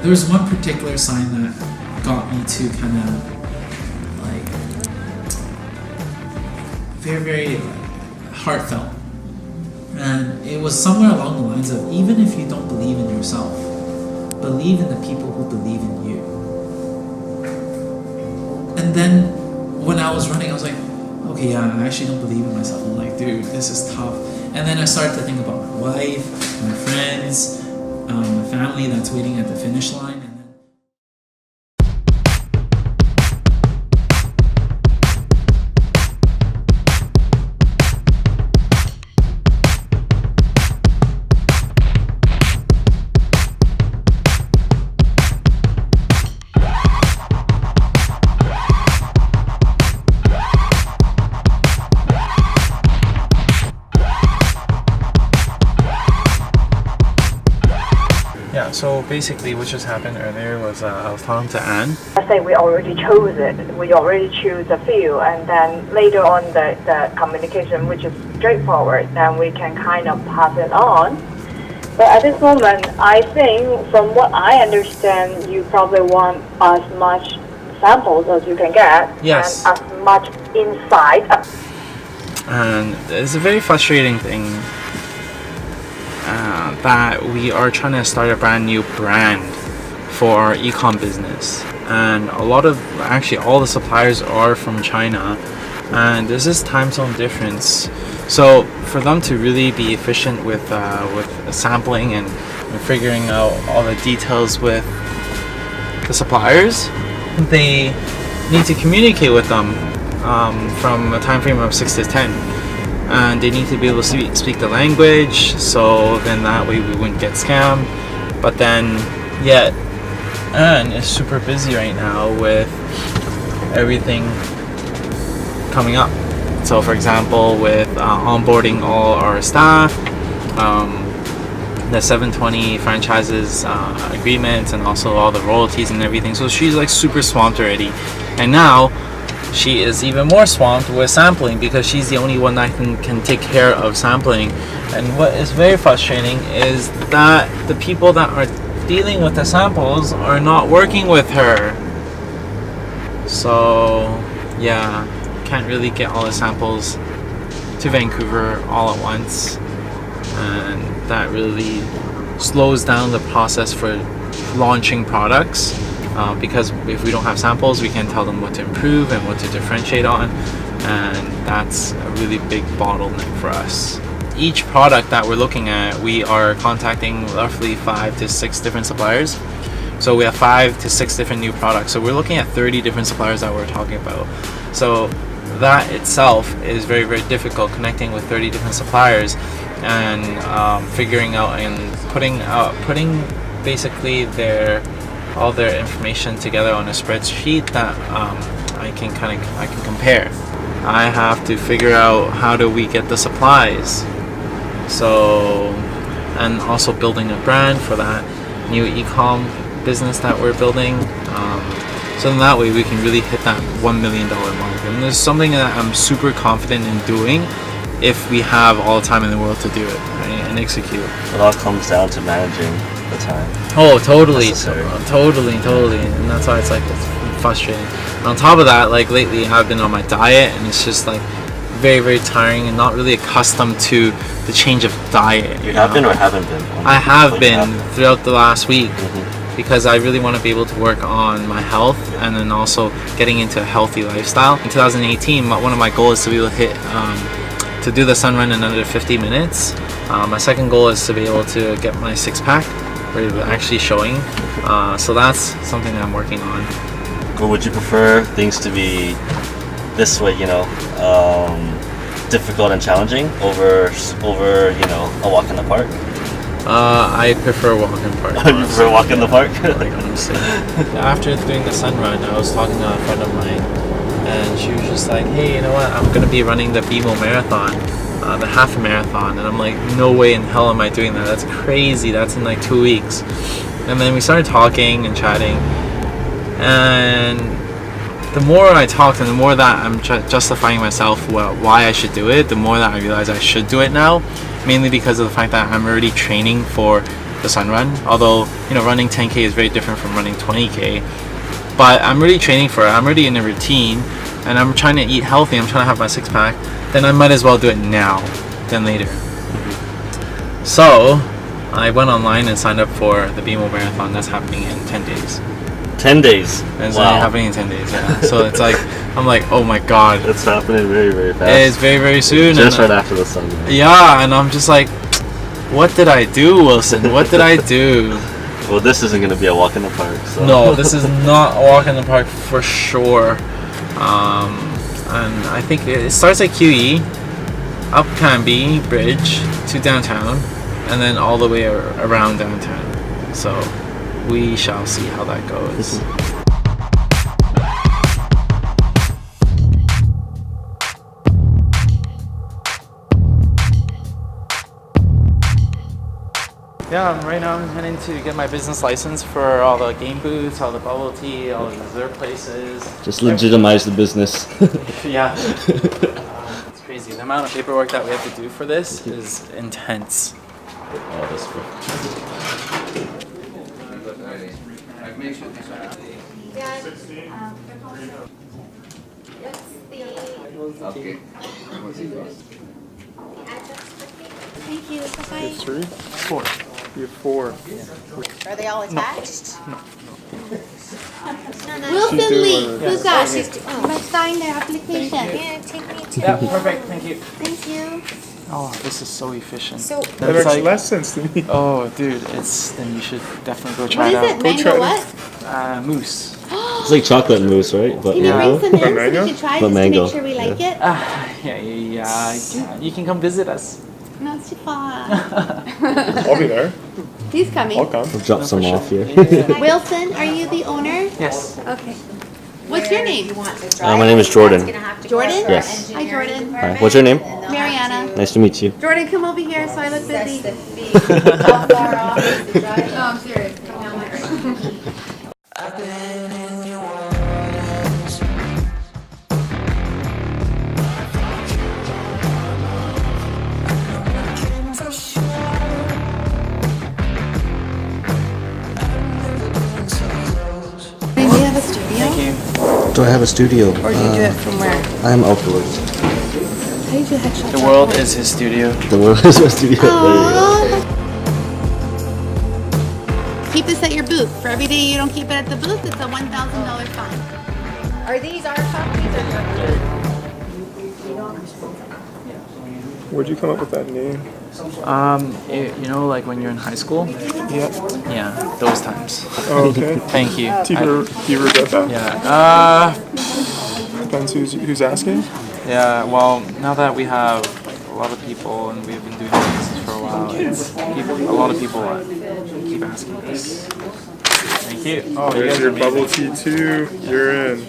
there was one particular sign that got me to kind of like very, very heartfelt. And it was somewhere along the lines of, even if you don't believe in yourself, believe in the people who believe in you. And then when I was running, I was like, okay, yeah, I actually don't believe in myself. I'm like, dude, this is tough. And then I started to think about my wife, my friends, my family that's waiting at the finish line. Yeah, so basically what just happened earlier was I was talking to Anne. I say we already chose it, we already choose a field, and then later on the communication, which is straightforward, then we can kind of pass it on. But at this moment, I think from what I understand, you probably want as much samples as you can get, Yes. and as much insight. And it's a very frustrating thing that we are trying to start a brand new brand for our e-com business, and actually all the suppliers are from China, and there's this time zone difference. So for them to really be efficient with sampling and figuring out all the details with the suppliers, they need to communicate with them from a time frame of 6 to 10. And they need to be able to speak the language, so then that way we wouldn't get scammed. But then, yet, Anne is super busy right now with everything coming up. So for example, with onboarding all our staff, the 720 franchises agreements, and also all the royalties and everything. So she's like super swamped already. And now, she is even more swamped with sampling because she's the only one that can take care of sampling. And what is very frustrating is that the people that are dealing with the samples are not working with her. So yeah, can't really get all the samples to Vancouver all at once, and that really slows down the process for launching products. Because if we don't have samples, we can tell them what to improve and what to differentiate on, and that's a really big bottleneck for us. Each product that we're looking at, we are contacting roughly 5 to 6 different suppliers. So we have 5 to 6 different new products. So we're looking at 30 different suppliers that we're talking about. So that itself is very, very difficult, connecting with 30 different suppliers and figuring out and putting basically all their information together on a spreadsheet that I can compare. I have to figure out how do we get the supplies. So, and also building a brand for that new e-com business that we're building. So in that way we can really hit that $1 million mark. And there's something that I'm super confident in doing if we have all the time in the world to do it, right, and execute. It all comes down to managing the time. Oh, totally, Necessary. totally, and that's why it's like it's frustrating. And on top of that, like lately, I've been on my diet, and it's just like very, very tiring, and not really accustomed to the change of diet. You have been or haven't been? I have been throughout the last week, because I really want to be able to work on my health, and then also getting into a healthy lifestyle. In 2018, one of my goals is to be able to hit to do the sun run in under 50 minutes. My second goal is to be able to get my 6-pack. We're actually showing, so that's something that I'm working on. Or would you prefer things to be this way, difficult and challenging over a walk in the park? I prefer walk in the park. You prefer walk in the park? Like, honestly. After doing the sun run, I was talking to a friend of mine, and she was just like, hey, you know what, I'm gonna be running the BMO marathon, the half marathon. And I'm like, no way in hell am I doing that. That's crazy. That's in like 2 weeks. And then we started talking and chatting, and the more I talked and the more that I'm justifying myself why I should do it, the more that I realize I should do it now, mainly because of the fact that I'm already training for the sun run. Although, you know, running 10K is very different from running 20K. But I'm really training for it. I'm already in a routine, and I'm trying to eat healthy. I'm trying to have my six pack. Then I might as well do it now than later. So I went online and signed up for the BMO Marathon. That's happening in 10 days. 10 days. It's Wow. happening in 10 days, yeah. So it's like, I'm like, oh my god. It's happening very, very fast. It's very, very soon. Just and, right after the sun. yeah, and I'm just like, what did I do, Wilson? What did I do? Well, this isn't going to be a walk in the park. So. No, this is not a walk in the park for sure. And I think it starts at QE, up Canby Bridge to downtown, and then all the way around downtown. So we shall see how that goes. Yeah, right now I'm heading to get my business license for all the game booths, all the bubble tea, all the dessert places. Just legitimize the business. Yeah. It's crazy. The amount of paperwork that we have to do for this is intense. Oh, that's good. Okay. Thank you. Bye-bye. Three? Four. You have four. Are they all attached? She's Wilson doing Lee, one. who's that? Let's sign their application. Yeah, take me to. Yeah, perfect. Thank you. Thank you. Oh, this is so efficient. So, That It's makes like- less sense to me. Oh, dude, then you should definitely go What try is it it? out. Mango try what? Moose. It's like chocolate mousse, right? But Can you mango. bring some in so mango? we can try But just mango, to make sure we like it? Yeah. You can come visit us. No, it's too far. I'll be there. He's coming. I'll come. We'll drop some off here. Wilson, are you the owner? Yes. Okay. What's your name? My name is Jordan. Jordan? Yes. Hi, Jordan. Hi. What's your name? Mariana. Nice to meet you. Jordan, come over here so I look busy. Oh, I'm serious. Come down there. Do you have a studio? Thank you. Do I have a studio? Or do you do it from where? I am outdoors. How do you do headshots? The world is his studio. The world is my studio. There you go. Keep this at your booth. For every day you don't keep it at the booth, it's a $1,000 fine. are these our copies or Where'd you come up with that name? You know, like when you're in high school. Yeah. Yeah, those times. Oh, okay. Thank you. Do you regret that? Yeah. Depends who's asking. Yeah. Well, now that we have a lot of people and we've been doing this for a while, a lot of people keep asking us. Thank you. Oh, you There's guys are your amazing. bubble tea too. You're in.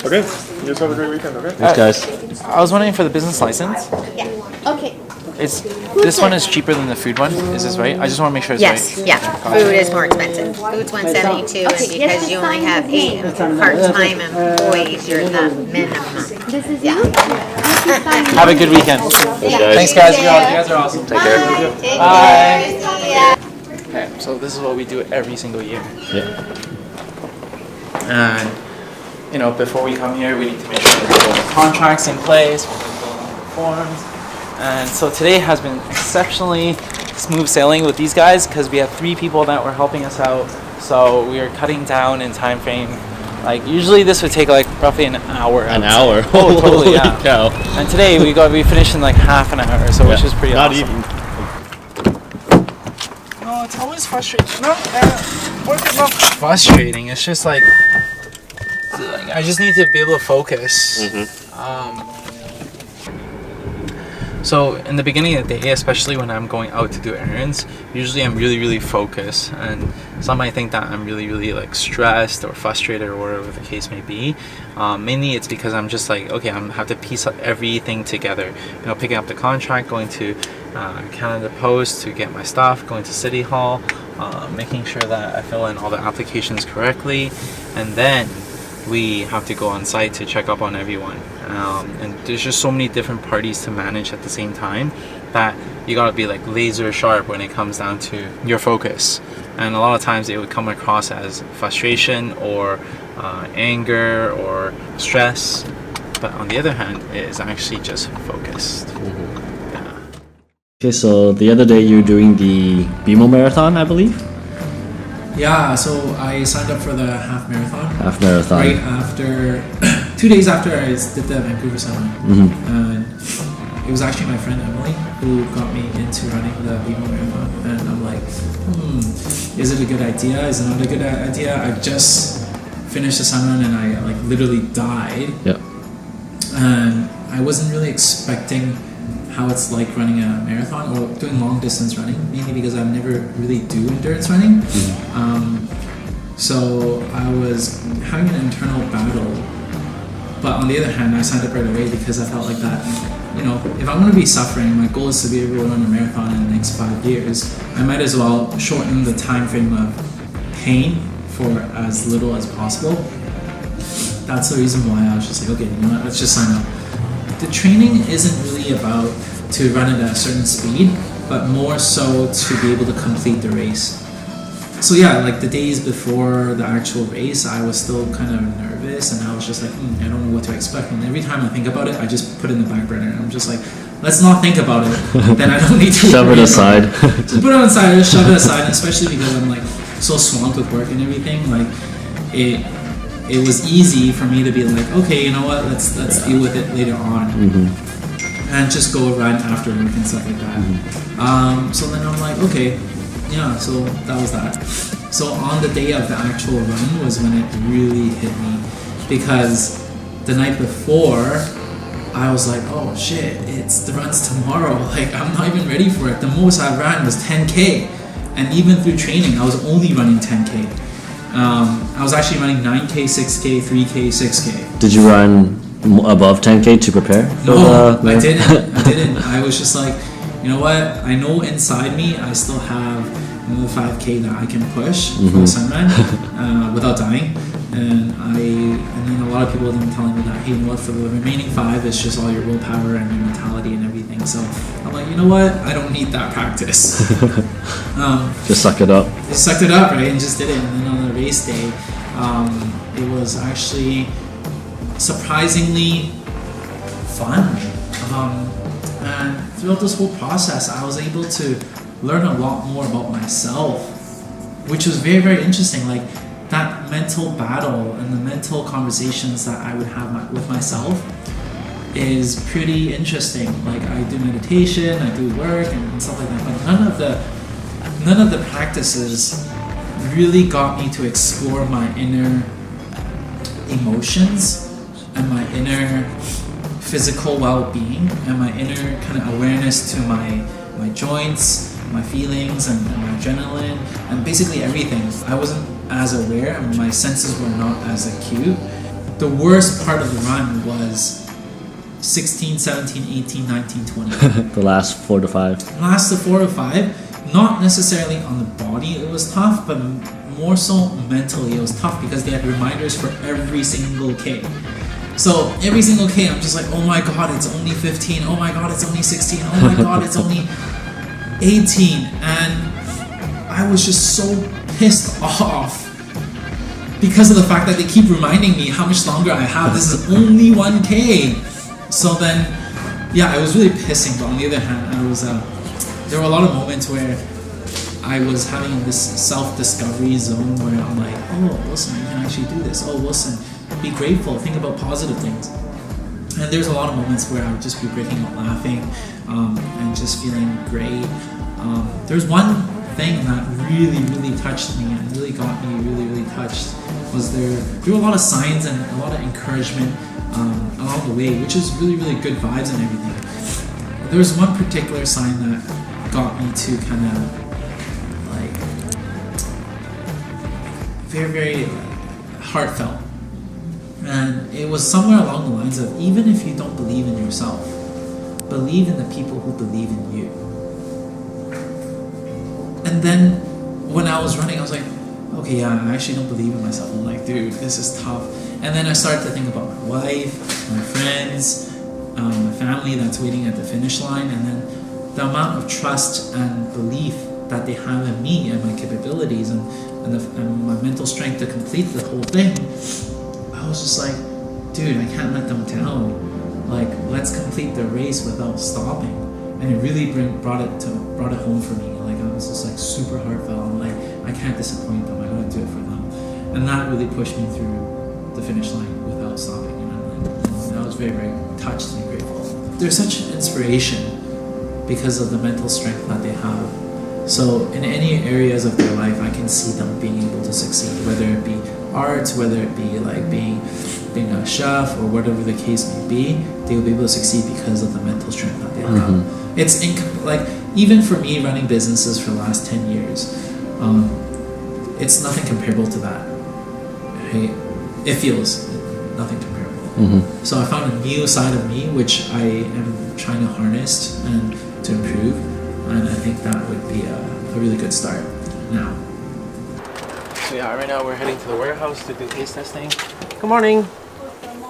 Okay. You guys have a great weekend. Okay. Thanks, guys. I was wondering for the business license. Yeah. Okay. This one is cheaper than the food one. Is this right? I just want to make sure it's Yes, right. yeah. Food is more expensive. Food's 172, and Okay, yes, because you only sign have his 8 name. part-time employees, you're the minimum. This is you? Okay, Have a good weekend. Thanks, guys. You guys are awesome. Take care. Bye. Okay, so this is what we do every single year. Yeah. And you know, before we come here, we need to make sure that we have all the contracts in place, we fill out the forms. And so today has been exceptionally smooth sailing with these guys because we have 3 people that were helping us out. So we are cutting down in time frame. Like usually this would take like roughly an hour. An hour. Oh, totally, Holy yeah. cow. And today we finished in like half an hour, so which is pretty Not awesome. even. No, it's always frustrating. No, work is not frustrating. It's just like I just need to be able to focus. So in the beginning of the day, especially when I'm going out to do errands, usually I'm really focused, and some might think that I'm really like stressed or frustrated or whatever the case may be. Mainly it's because I'm just like, okay, I'm have to piece up everything together. You know, picking up the contract, going to Canada Post to get my stuff, going to City Hall, making sure that I fill in all the applications correctly, and then we have to go on site to check up on everyone. And there's just so many different parties to manage at the same time that you gotta be like laser sharp when it comes down to your focus. And a lot of times it would come across as frustration or anger or stress. But on the other hand, it is actually just focused. Yeah. Okay, so the other day you're doing the BMO Marathon, I believe? Yeah, so I signed up for the half marathon. Half marathon. Right after, 2 days after I did the Vancouver semi. And it was actually my friend Emily who got me into running the BMO Marathon. And I'm like, is it a good idea? Is it not a good idea? I just finished the semi and I like literally died. Yeah. And I wasn't really expecting how it's like running a marathon or doing long distance running, mainly because I never really do endurance running. So I was having an internal battle, but on the other hand, I signed up right away because I felt like that, you know, if I'm going to be suffering, my goal is to be able to run a marathon in the next 5 years. I might as well shorten the time frame of pain for as little as possible. That's the reason why I was just like, okay, you know what, let's just sign up. The training isn't really about to run at a certain speed, but more so to be able to complete the race. So yeah, like the days before the actual race, I was still kind of nervous and I was just like, I don't know what to expect. And every time I think about it, I just put it in the back burner. And I'm just like, let's not think about it. Then I don't need to shove it aside. Just put it aside, just shove it aside, especially because I'm like so swamped with work and everything. Like it was easy for me to be like, okay, you know what, let's deal with it later on. And just go run after work and stuff like that. So then I'm like, okay, yeah, so that was that. So on the day of the actual run was when it really hit me, because the night before I was like, oh shit, the run's tomorrow. Like I'm not even ready for it. The most I ran was 10K, and even through training, I was only running 10K. I was actually running 9K, 6K, 3K, 6K. Did you run above 10K to prepare? No, I didn't. I was just like, you know what? I know inside me I still have another 5K that I can push for the Sunrun without dying. And then a lot of people have been telling me that, hey, you know what? For the remaining 5, it's just all your willpower and your mentality and everything. So I'm like, you know what? I don't need that practice. Just suck it up. Just sucked it up, right? And just did it. And then on the race day, it was actually surprisingly fun. And throughout this whole process, I was able to learn a lot more about myself, which was very, very interesting. Like that mental battle and the mental conversations that I would have with myself is pretty interesting. Like I do meditation, I do work and stuff like that, but none of the practices really got me to explore my inner emotions and my inner physical well-being and my inner kind of awareness to my joints, my feelings and my adrenaline and basically everything. I wasn't as aware and my senses were not as acute. The worst part of the run was 16, 17, 18, 19, 20. The last 4 to 5. Last 4 to 5, not necessarily on the body it was tough, but more so mentally it was tough because they had reminders for every single K. So every single K, I'm just like, oh my god, it's only 15. Oh my god, it's only 16. Oh my god, it's only 18. And I was just so pissed off because of the fact that they keep reminding me how much longer I have. This is only 1K. So then, yeah, it was really pissing. But on the other hand, there were a lot of moments where I was having this self-discovery zone where I'm like, oh, listen, you can actually do this. Oh, listen, be grateful, think about positive things. And there's a lot of moments where I would just be breaking out laughing and just feeling great. There's one thing that really, really touched me and really got me really, really touched was there were a lot of signs and a lot of encouragement along the way, which is really, really good vibes and everything. There was one particular sign that got me to kind of like very, very heartfelt. And it was somewhere along the lines of, even if you don't believe in yourself, believe in the people who believe in you. And then when I was running, I was like, okay, yeah, I actually don't believe in myself. I'm like, dude, this is tough. And then I started to think about my wife, my friends, my family that's waiting at the finish line. And then the amount of trust and belief that they have in me and my capabilities and my mental strength to complete the whole thing, I was just like, dude, I can't let them down. Like, let's complete the race without stopping. And it really brought it home for me. Like, I was just like super heartfelt. I'm like, I can't disappoint them. I gotta do it for them. And that really pushed me through the finish line without stopping. And I was very, very touched and grateful. They're such an inspiration because of the mental strength that they have. So in any areas of their life, I can see them being able to succeed, whether it be art, whether it be like being a chef or whatever the case may be, they will be able to succeed because of the mental strength that they have. It's like, even for me running businesses for the last 10 years, it's nothing comparable to that. Right? It feels nothing comparable. So I found a new side of me which I am trying to harness and to improve, and I think that would be a really good start now. So yeah, right now we're heading to the warehouse to do taste testing. Good morning.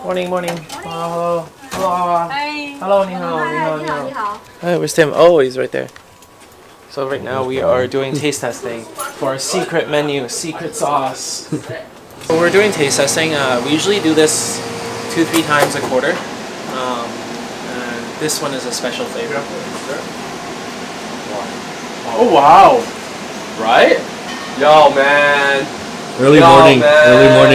Morning. Hello. Hello, ni hao. Hey, where's Tim? Oh, he's right there. So right now we are doing taste testing for our secret menu, secret sauce. So we're doing taste testing. We usually do this 2-3 times a quarter. And this one is a special flavor. Oh wow! Right? Yo, man. Early morning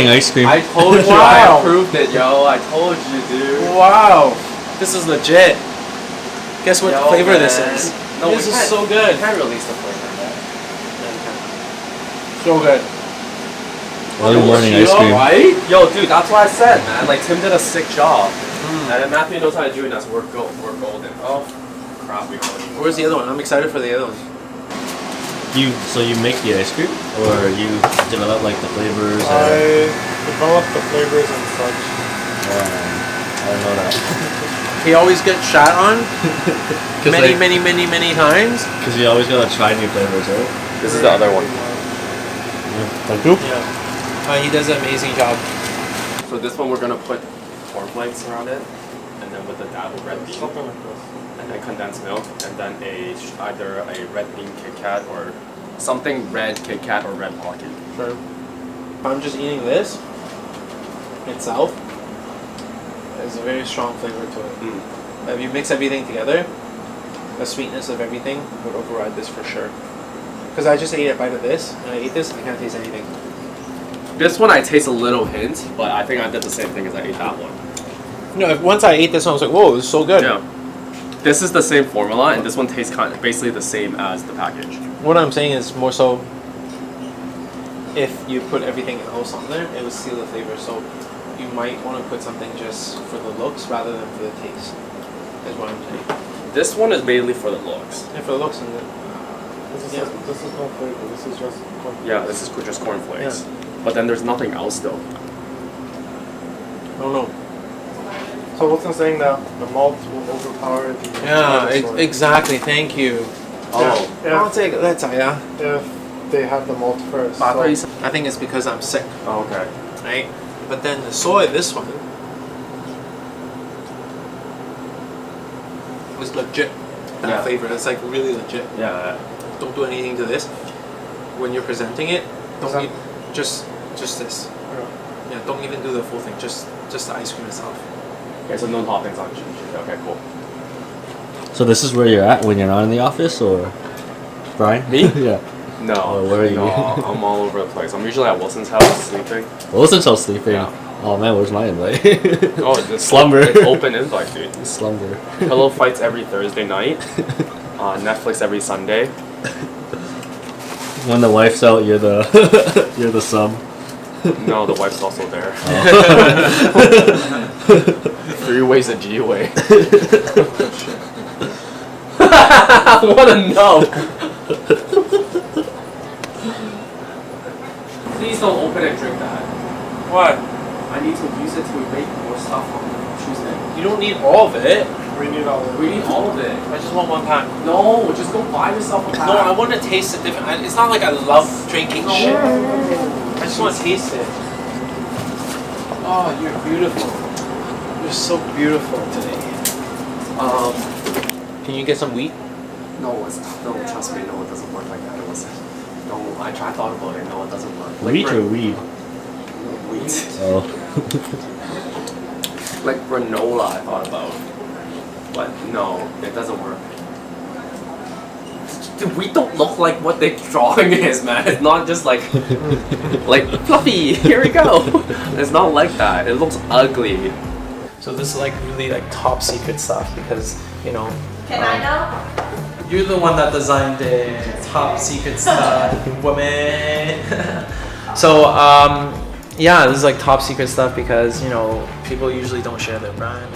ice cream. I told you, I approved it, yo. I told you, dude. Wow. This is legit. Guess what flavor this is? No, this is so good. Can't release the flavor yet. So good. Early morning ice cream. Right? Yo, dude, that's what I said, man. Like, Tim did a sick job. And then Matthew knows how to do it, and that's we're golden. Oh, crap, we golden. Where's the other one? I'm excited for the other one. So you make the ice cream, or you develop like the flavors? I develop the flavors and such. I don't know that. He always gets shot on many times. Because you always gotta try new flavors, right? This is the other one. Thank you. Yeah. He does an amazing job. So this one we're gonna put cornflakes around it, and then with a dab of red bean, Something like this. and then condensed milk, and then either a red bean Kit Kat or something red Kit Kat or red Pocket. Sure. I'm just eating this itself. There's a very strong flavor to it. If you mix everything together, the sweetness of everything would override this for sure. Because I just ate a bite of this, and I ate this, and I can't taste anything. This one I taste a little hint, but I think I did the same thing as I ate that one. Once I ate this one, I was like, whoa, this is so good. Yeah. This is the same formula, and this one tastes kind of basically the same as the package. What I'm saying is more so, if you put everything else on there, it would steal the flavor. So you might want to put something just for the looks rather than for the taste. Is what I'm saying. This one is mainly for the looks. Yeah, for the looks and This is no flavor. This is just cornflakes. Yeah, this is just cornflakes. Yeah. But then there's nothing else though. I don't know. So Wilson's saying that the malt will overpower the Yeah, exactly. Thank you. Oh. I'll take that, yeah. If they have the malt first. But I thought you So said- I think it's because I'm sick, Oh, okay. right? But then the soy, this one, was legit. That Yeah. flavor, it's like really legit. Yeah. Don't do anything to this. When you're presenting it, don't eat just this. Yeah, don't even do the full thing. Just the ice cream itself. Okay, so no toppings on cheese. Okay, cool. So this is where you're at when you're not in the office, or Brian? Me? Yeah. No. Oh, where are you? No, I'm all over the place. I'm usually at Wilson's house sleeping. Wilson's still sleeping. Yeah. Oh man, where's my invite? Oh, it's Slumber. It's open invite, dude. Slumber. Pillow fights every Thursday night. Netflix every Sunday. When the wife's out, you're the you're the sub. No, the wife's also there. 3 ways a G-way. What a no! Please don't open and drink that. What? I need to use it to make more stuff on Tuesday. You don't need all of it. we need all of We need all of it. I just want one pack. No, just go buy yourself a pack. No, I want to taste it different. It's not like I love drinking shit. I just want to taste it. Oh, you're beautiful. You're so beautiful today. Can you get some wheat? No, trust me, no, it doesn't work like that. It was, no, I thought about it. No, it doesn't work. Wheat or weed? Wheat. Oh. Like granola, I thought about, but no, it doesn't work. Dude, we don't look like what the drawing is, man. It's not just like fluffy. Here we go. It's not like that. It looks ugly. So this is like really like top secret stuff because Can I know? you're the one that designed the top secret stuff, woman. So yeah, this is like top secret stuff because people usually don't share their brand.